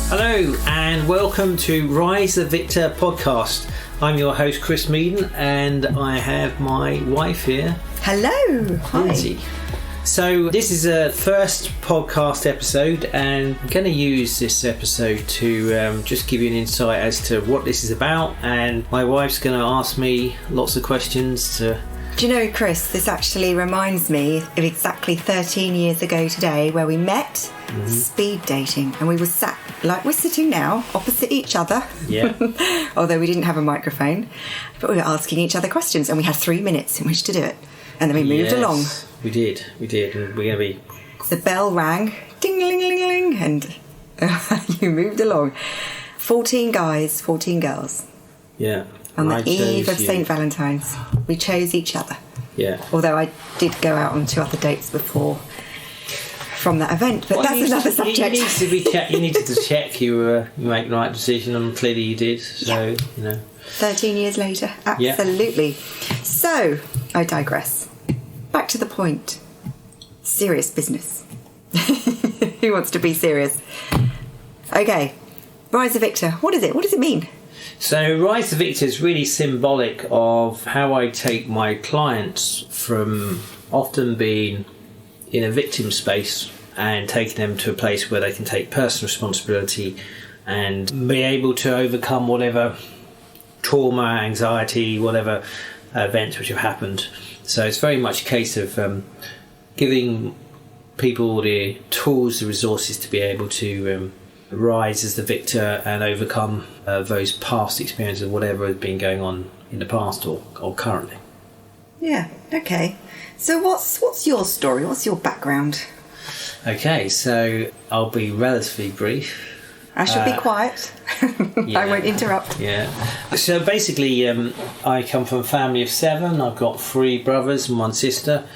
Hello and welcome to Rise the Victor podcast. I'm your host Chris Meaden and I have my wife here. Hello. Hi. Lindsay. So this is a first podcast episode and I'm going to use this episode to just give you an insight as to what this is about, and my wife's going to ask me lots of questions to... Do you know, Chris, this actually reminds me of exactly 13 years ago today where we met speed dating, and we were sat like we're sitting now opposite each other. Yeah. Although we didn't have a microphone, but we were asking each other questions and we had 3 minutes in which to do it. And then we moved along. We did. And we're going to be... The bell rang, ding-ling-ling-ling, and you moved along. 14 guys, 14 girls. Yeah. On the eve of St. Valentine's. We chose each other. Yeah. Although I did go out on 2 other dates before from that event, but that's another subject. You needed to check you make the right decision, and clearly you did. So, you know. 13 years later, absolutely. Yeah. So, I digress. Back to the point. Serious business. Who wants to be serious? Okay. Rise the Victor. What is it? What does it mean? So Rise the Victor is really symbolic of how I take my clients from often being in a victim space and taking them to a place where they can take personal responsibility and be able to overcome whatever trauma, anxiety, whatever events which have happened. So it's very much a case of giving people the tools, the resources to be able to rise as the victor and overcome those past experiences of whatever has been going on in the past or currently. Yeah, okay. So what's your story? What's your background? Okay, so I'll be relatively brief. I shall be quiet. Yeah, I won't interrupt. Yeah. So basically, I come from a family of 7. I've got 3 brothers and 1 sister.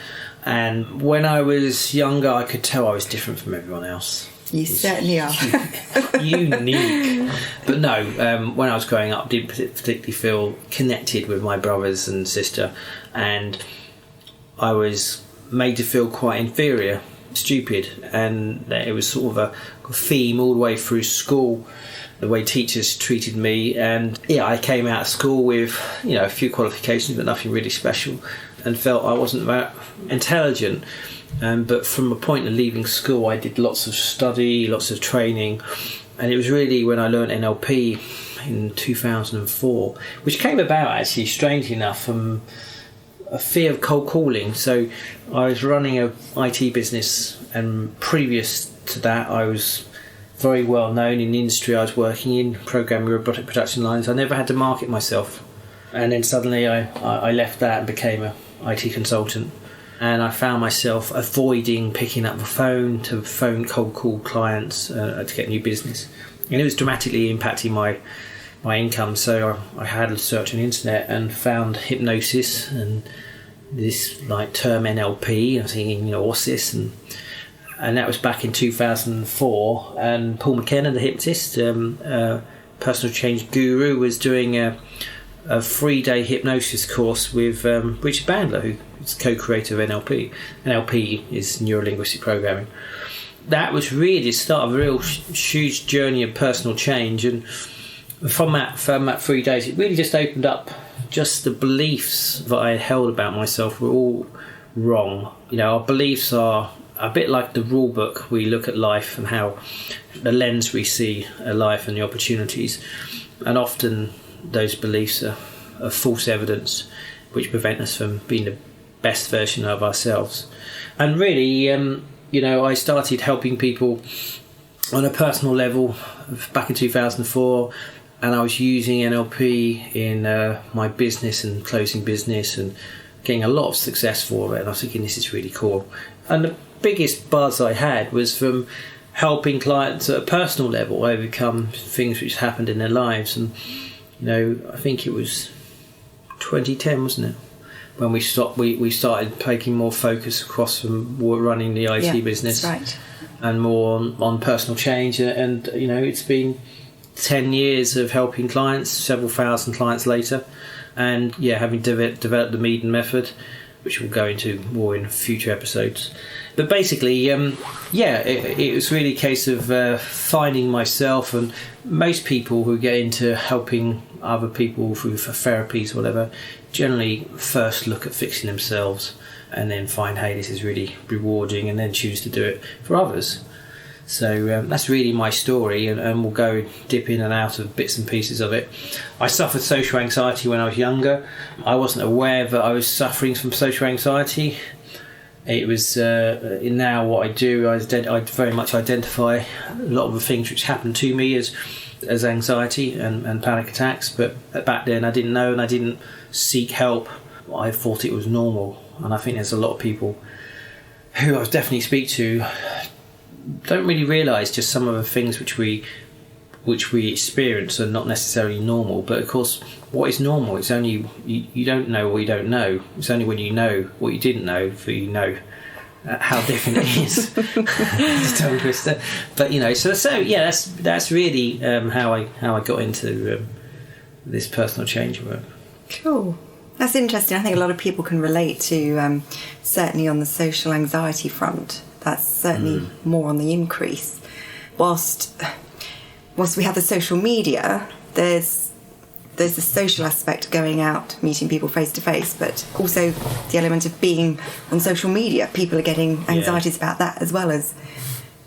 And when I was younger, I could tell I was different from everyone else. You certainly are. Unique. But no, when I was growing up, I didn't particularly feel connected with my brothers and sister. And I was made to feel quite inferior, stupid. And it was sort of a theme all the way through school, the way teachers treated me. And yeah, I came out of school with, a few qualifications, but nothing really special, and felt I wasn't that intelligent. But from a point of leaving school, I did lots of study, lots of training, and it was really when I learned NLP in 2004, which came about actually, strangely enough, from a fear of cold calling. So I was running a IT business, and previous to that I was very well known in the industry I was working in, programming robotic production lines. I never had to market myself, and then suddenly I left that and became an IT consultant. And I found myself avoiding picking up the phone to phone cold call clients to get new business. And it was dramatically impacting my income. So I had a search on the internet and found hypnosis and this term NLP. I was thinking, what's this? And that was back in 2004. And Paul McKenna, the hypnotist, personal change guru, was doing a 3-day hypnosis course with Richard Bandler, who is co-creator of NLP. NLP is neuro-linguistic programming. That was really the start of a real huge journey of personal change, and from that 3 days, it really just opened up. Just the beliefs that I held about myself were all wrong. Our beliefs are a bit like the rule book. We look at life and how the lens we see life and the opportunities, and often those beliefs are false evidence which prevent us from being the best version of ourselves. And really, I started helping people on a personal level back in 2004, and I was using NLP in my business and closing business and getting a lot of success for it. And I was thinking, this is really cool. And the biggest buzz I had was from helping clients at a personal level overcome things which happened in their lives. And I think it was 2010, wasn't it, when we started taking more focus across from running the IT business, right, and more on personal change. And it's been 10 years of helping clients, several thousand clients later, and having developed the Meaden method, which we'll go into more in future episodes. But basically, it was really a case of finding myself, and most people who get into helping other people through therapies or whatever generally first look at fixing themselves and then find, hey, this is really rewarding, and then choose to do it for others. So that's really my story, and we'll go dip in and out of bits and pieces of it. I suffered social anxiety when I was younger. I wasn't aware that I was suffering from social anxiety. It was now what I do, I very much identify a lot of the things which happened to me as anxiety and panic attacks, but back then I didn't know, and I didn't seek help. I thought it was normal, and I think there's a lot of people who I definitely speak to don't really realise just some of the things which we experience are not necessarily normal. But of course, what is normal? It's only you don't know what you don't know. It's only when you know what you didn't know that you know how different it is. It's a tongue twister. But so yeah, that's really how I got into this personal change work. Cool. That's interesting. I think a lot of people can relate to certainly on the social anxiety front. That's certainly more on the increase. Whilst we have the social media, there's the social aspect going out, meeting people face to face, but also the element of being on social media. People are getting anxieties about that, as well as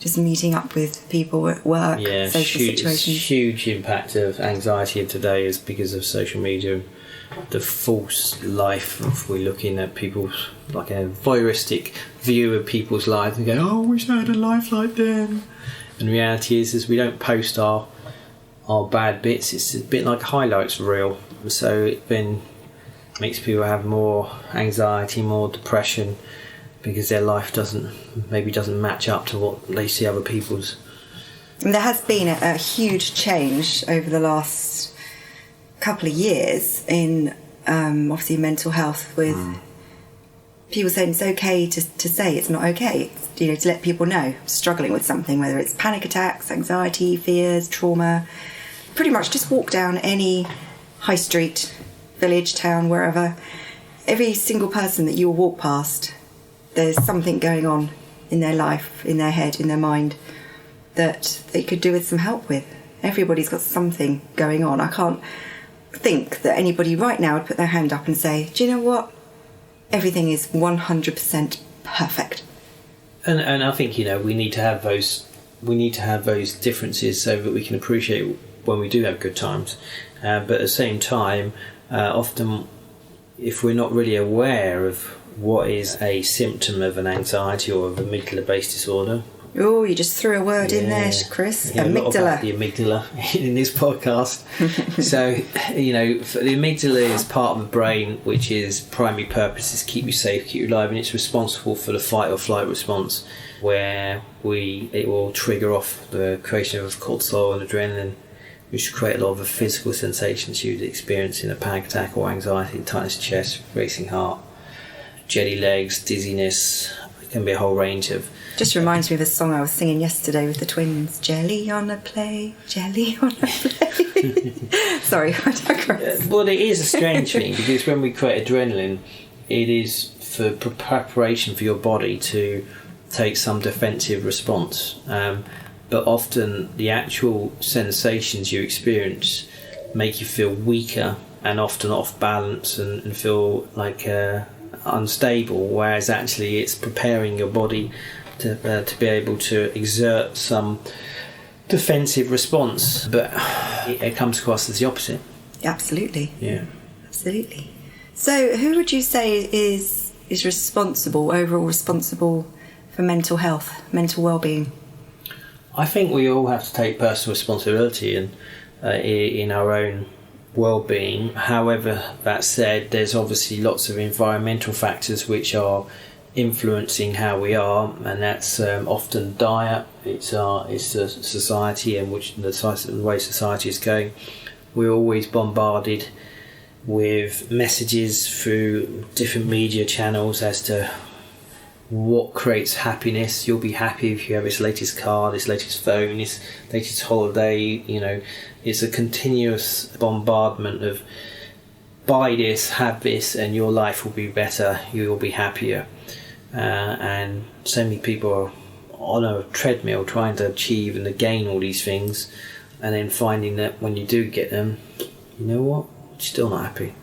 just meeting up with people at work, social situations. Huge impact of anxiety of today is because of social media. The false life of we're looking at people's, like a voyeuristic view of people's lives and go, oh, I wish I had a life like them. And the reality is we don't post our bad bits. It's a bit like a highlights reel. So it then makes people have more anxiety, more depression, because their life doesn't match up to what they see other people's. And there has been a huge change over the last couple of years in obviously mental health, with people saying it's okay to say it's not okay. It's, to let people know struggling with something, whether it's panic attacks, anxiety, fears, trauma. Pretty much just walk down any high street, village, town, wherever. Every single person that you'll walk past, there's something going on in their life, in their head, in their mind, that they could do with some help with. Everybody's got something going on. I can't think that anybody right now would put their hand up and say, do you know what? Everything is 100% perfect. And I think, we need to have those differences so that we can appreciate when we do have good times. But at the same time, often if we're not really aware of what is a symptom of an anxiety or of amygdala-based disorder. Oh, you just threw a word in there, Chris. Amygdala. A lot about the amygdala in this podcast. So, the amygdala is part of the brain which is primary purpose is keep you safe, keep you alive, and it's responsible for the fight or flight response, where it will trigger off the creation of cortisol and adrenaline, which create a lot of the physical sensations you'd experience in a panic attack or anxiety: tightness of chest, racing heart, jelly legs, dizziness. It can be a whole range of. Just reminds me of a song I was singing yesterday with the twins. Jelly on a play, jelly on a play. Sorry, I digress. Well, it is a strange thing, because when we create adrenaline, it is for preparation for your body to take some defensive response. But often the actual sensations you experience make you feel weaker and often off balance and feel like unstable, whereas actually it's preparing your body to be able to exert some defensive response, but it comes across as the opposite. Absolutely. Yeah. Absolutely. So who would you say is overall responsible for mental health, mental well-being? I think we all have to take personal responsibility in our own well-being. However, that said, there's obviously lots of environmental factors which are influencing how we are, and that's often diet. It's the society and the way society is going. We're always bombarded with messages through different media channels as to what creates happiness. You'll be happy if you have this latest car, this latest phone, this latest holiday. It's a continuous bombardment of buy this, have this, and your life will be better, you will be happier. And so many people are on a treadmill trying to achieve and to gain all these things, and then finding that when you do get them, you know what, you're still not happy.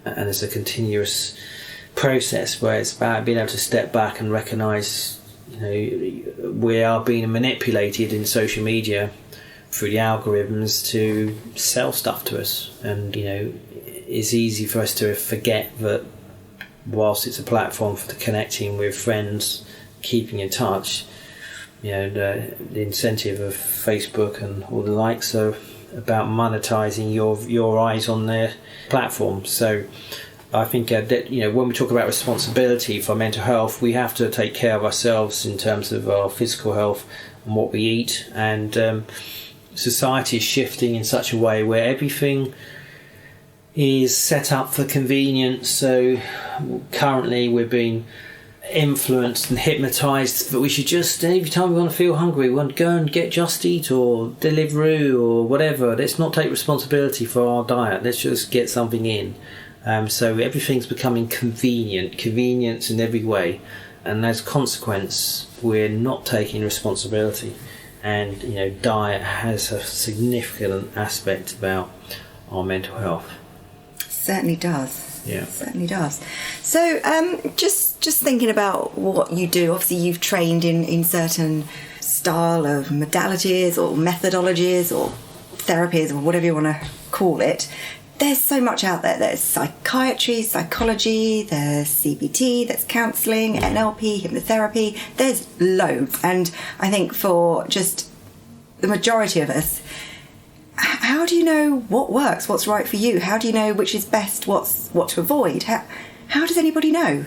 And it's a continuous process where it's about being able to step back and recognise, we are being manipulated in social media through the algorithms to sell stuff to us, and it's easy for us to forget that whilst it's a platform for connecting with friends, keeping in touch, the incentive of Facebook and all the likes are about monetising your eyes on their platform. So I think that when we talk about responsibility for mental health, we have to take care of ourselves in terms of our physical health and what we eat, and society is shifting in such a way where everything is set up for convenience. So currently we're being influenced and hypnotised that we should just, every time we want to feel hungry, we want to go and get Just Eat or Deliveroo or whatever. Let's not take responsibility for our diet, let's just get something in. So everything's becoming convenience in every way, and as a consequence we're not taking responsibility. And diet has a significant aspect about our mental health. Certainly does. Yeah, certainly does. So just thinking about what you do, obviously you've trained in certain style of modalities or methodologies or therapies or whatever you want to call it. There's so much out there. There's psychiatry, psychology, there's CBT, there's counselling, NLP, hypnotherapy. There's loads. And I think for just the majority of us, how do you know what works, what's right for you? How do you know which is best, what to avoid? How does anybody know?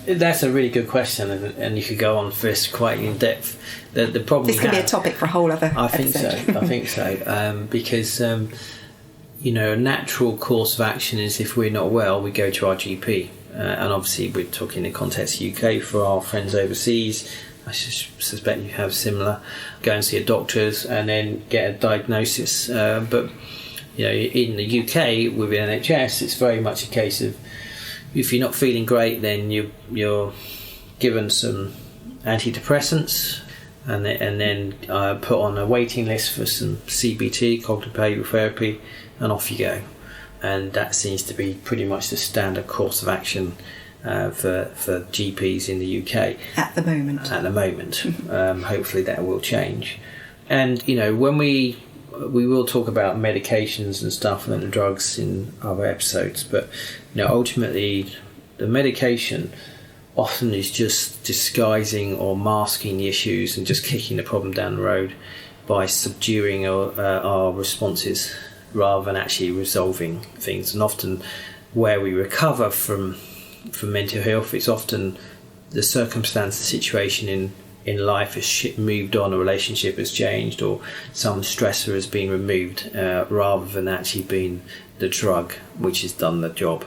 That's a really good question, and you could go on for this quite in depth. The problem this could be a topic for a whole other episode. I think so. Because a natural course of action is, if we're not well, we go to our GP. And obviously we're talking in the context of UK. For our friends overseas, I suspect you have similar. Go and see a doctor's and then get a diagnosis. But in the UK with the NHS, it's very much a case of, if you're not feeling great, then you're given some antidepressants, and then put on a waiting list for some CBT, cognitive behavioural therapy, and off you go. And that seems to be pretty much the standard course of action for GPs in the UK at the moment. Hopefully that will change. And when we will talk about medications and stuff and the drugs in other episodes, but ultimately the medication often is just disguising or masking the issues and just kicking the problem down the road by subduing our responses rather than actually resolving things. And often where we recover from mental health, it's often the circumstance, the situation in life has moved on, a relationship has changed, or some stressor has been removed, rather than actually being the drug which has done the job.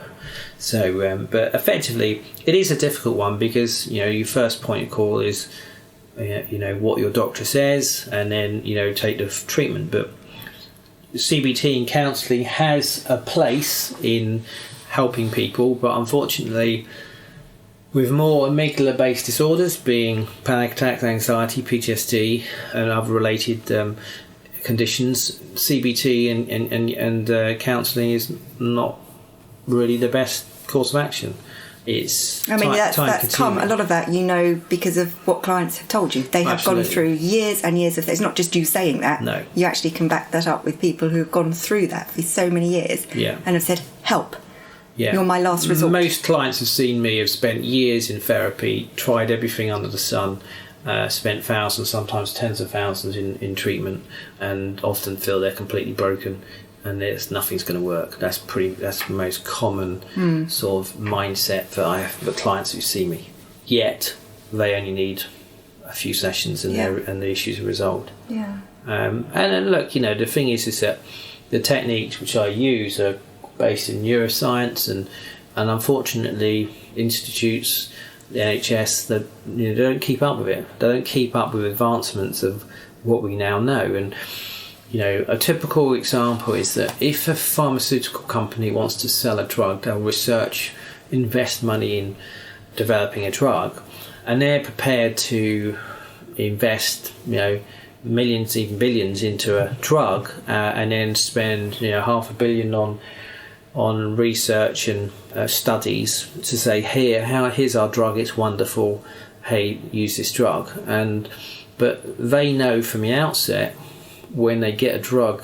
So, but effectively, it is a difficult one, because your first point of call is what your doctor says, and then take the treatment. But CBT and counselling has a place in helping people, but unfortunately, with more amygdala-based disorders, being panic attacks, anxiety, PTSD, and other related conditions, CBT and counselling is not really the best course of action. It's that's come, a lot of that because of what clients have told you. They have Absolutely. Gone through years and years of this. It's not just you saying that. No. You actually can back that up with people who have gone through that for so many years, yeah, and have said, help. Yeah. You're my last resort. Most clients have seen me, have spent years in therapy, tried everything under the sun, spent thousands, sometimes tens of thousands in treatment, and often feel they're completely broken and nothing's going to work. That's the most common sort of mindset that I have for clients who see me. Yet they only need a few sessions and the issues are resolved. Yeah. And look, the thing is that the techniques which I use are based in neuroscience, and unfortunately institutes, the NHS, that they don't keep up with it. They don't keep up with advancements of what we now know. And A typical example is that if a pharmaceutical company wants to sell a drug, they'll invest money in developing a drug, and they're prepared to invest, millions, even billions into a drug, and then spend, $500 million on research and studies to say, here's our drug, it's wonderful, hey, use this drug. But they know from the outset, when they get a drug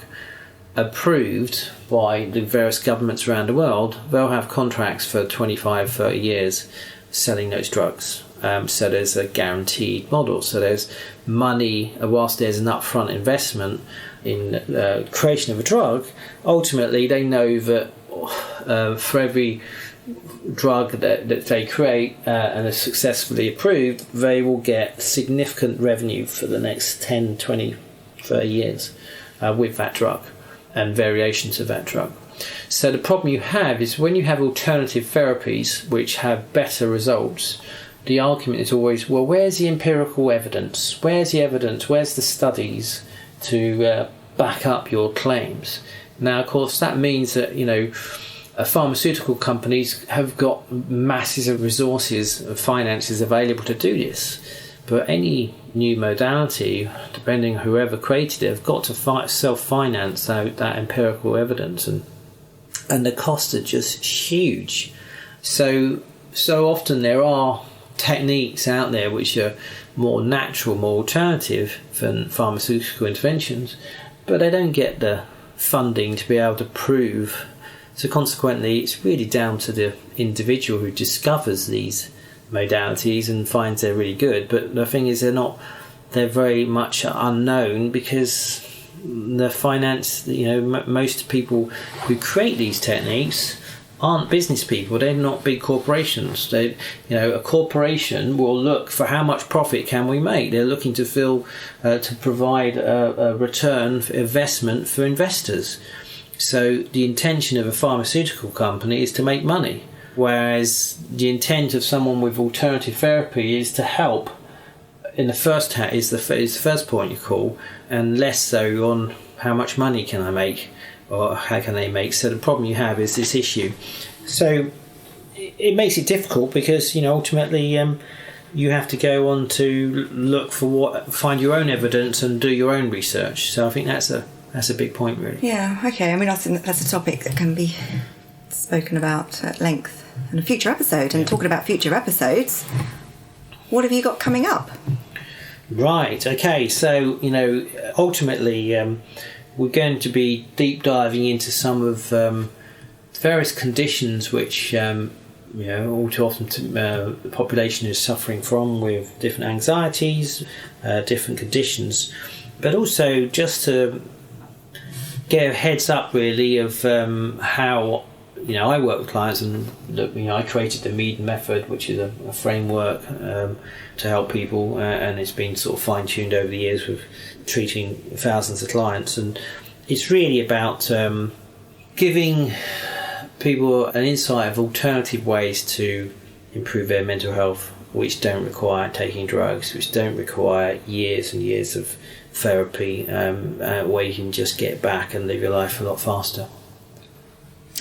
approved by the various governments around the world, they'll have contracts for 25, 30 years selling those drugs. So there's a guaranteed model. So there's money, whilst there's an upfront investment in the creation of a drug, ultimately they know that for every drug that they create and is successfully approved, they will get significant revenue for the next 10, 20, 30 years with that drug and variations of that drug. So the problem you have is when you have alternative therapies which have better results, the argument is always, well, where's the empirical evidence? Where's the evidence? Where's the studies to back up your claims? Now, of course, that means that, pharmaceutical companies have got masses of resources and finances available to do this. But any new modality, depending on whoever created it, have got to self-finance that empirical evidence, and the costs are just huge. So often there are techniques out there which are more natural, more alternative than pharmaceutical interventions, but they don't get the funding to be able to prove. So consequently, it's really down to the individual who discovers these modalities and finds they're really good. But the thing is, they're very much unknown because the finance, most people who create these techniques aren't business people. They're not big corporations. A corporation will look for how much profit can we make. They're looking to provide a return for investment for investors. So the intention of a pharmaceutical company is to make money, whereas the intent of someone with alternative therapy is to help. In the first is the first point you call, and less so on how much money can I make or how can they make. So the problem you have is this issue. So it makes it difficult because ultimately you have to go on to find your own evidence and do your own research. So I think that's a big point, really. Yeah, okay. I mean, I think that's a topic that can be spoken about at length in a future episode. And talking about future episodes, what have you got coming up? Right, okay. So, ultimately, we're going to be deep diving into some of various conditions which, all too often the population is suffering from, with different anxieties, different conditions. But also just to get a heads up really of how I work with clients, and I created the Mead method, which is a framework to help people, and it's been sort of fine-tuned over the years with treating thousands of clients, and it's really about giving people an insight of alternative ways to improve their mental health, which don't require taking drugs, which don't require years and years of therapy, where you can just get back and live your life a lot faster.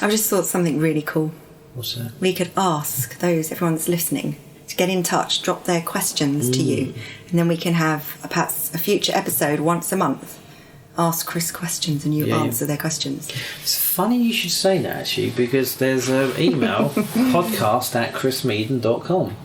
I've just thought something really cool. What's that? We could ask everyone that's listening to get in touch, drop their questions to you, and then we can have perhaps a future episode once a month. Ask Chris questions and you answer their questions. It's funny you should say that, actually, because there's an email, podcast@chrismeaden.com.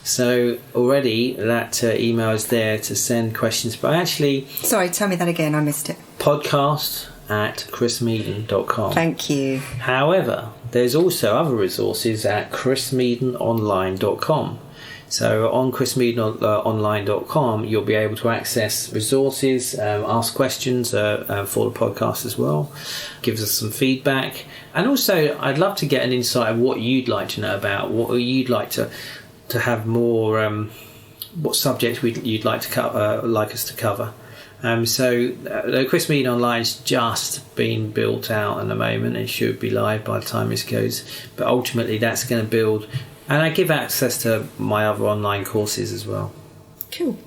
So already that email is there to send questions, but actually... Sorry, tell me that again, I missed it. podcast@chrismeaden.com. Thank you. However, there's also other resources at chrismeadenonline.com. So on chrismeadenonline.com, you'll be able to access resources, ask questions for the podcast as well, give us some feedback. And also, I'd love to get an insight of what you'd like to know about, what you'd like to have more, what subjects you'd like to like us to cover. So Chris Meaden Online's just been built out at the moment. It should be live by the time this goes. But ultimately, that's going to build... And I give access to my other online courses as well. Cool.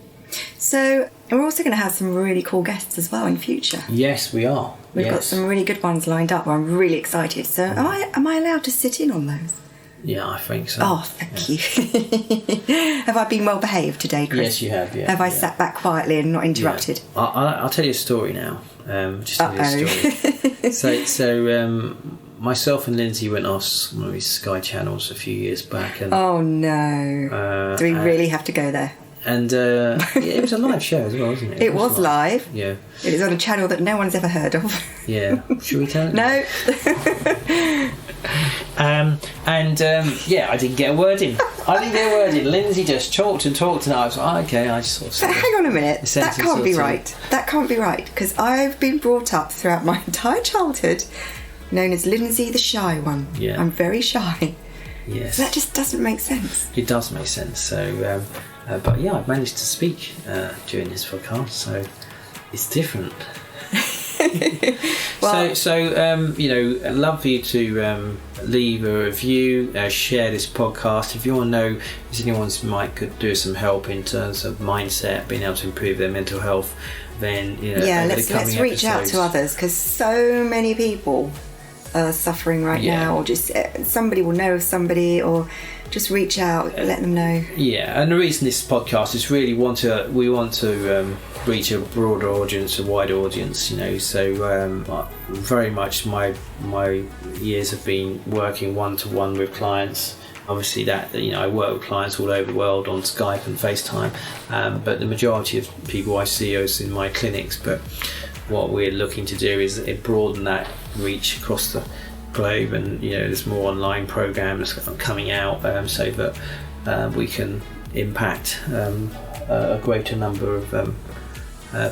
So And we're also going to have some really cool guests as well in future. Yes, we are. We've got some really good ones lined up. I'm really excited. So am I allowed to sit in on those? Yeah, I think so. Oh, thank you. Have I been well behaved today, Chris? Yes, you have. Yeah. Have I sat back quietly and not interrupted? Yeah. I'll tell you a story now. Just tell you a story. So myself and Lindsay went off one of these Sky channels a few years back. And, oh no! Do we really have to go there? And it was a live show as well, wasn't it? It was live. Yeah. It is on a channel that no one's ever heard of. Yeah. Should we tell it? No. I didn't get a word in. Lindsay just talked and talked, and I was like, okay, I just sort of... So hang on a minute. That can't be right. That can't be right, because I've been brought up throughout my entire childhood known as Lindsay the Shy One. Yeah. I'm very shy. Yes. So that just doesn't make sense. It does make sense. So, but yeah, I've managed to speak during this podcast, so it's different. Well, I'd love for you to leave a review, share this podcast. If you want to know if anyone could do some help in terms of mindset, being able to improve their mental health, then let's reach out to others, because so many people are suffering right now, or just somebody will know of somebody, or just reach out, let them know. Yeah, and the reason this podcast is really we want to reach a broader audience, a wider audience, so very much my years have been working one-to-one with clients. Obviously that I work with clients all over the world on Skype and FaceTime, but the majority of people I see is in my clinics. But what we're looking to do is broaden that reach across the globe, and there's more online programs coming out, so that we can impact a greater number of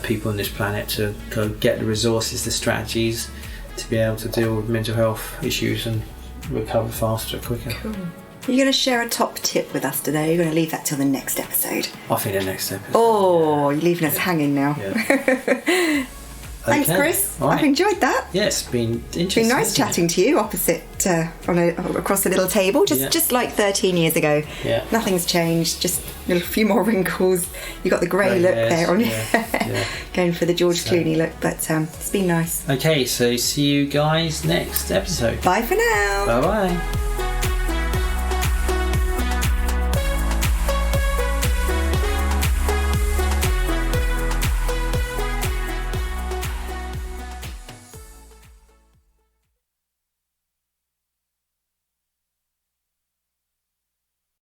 people on this planet to get the resources, the strategies to be able to deal with mental health issues and recover faster, quicker. Cool. Are you going to share a top tip with us today? You're going to leave that till the next episode? I think the next episode. Oh, you're leaving us hanging now. Yeah. Thanks, Chris. Right. I've enjoyed that. Yes, it's been interesting. It's been nice chatting to you opposite across a little table, just like 13 years ago. Yeah. Nothing's changed, just a few more wrinkles. You got the grey look there on your hair. Going for the George Clooney look, but it's been nice. Okay, so see you guys next episode. Bye for now. Bye-bye.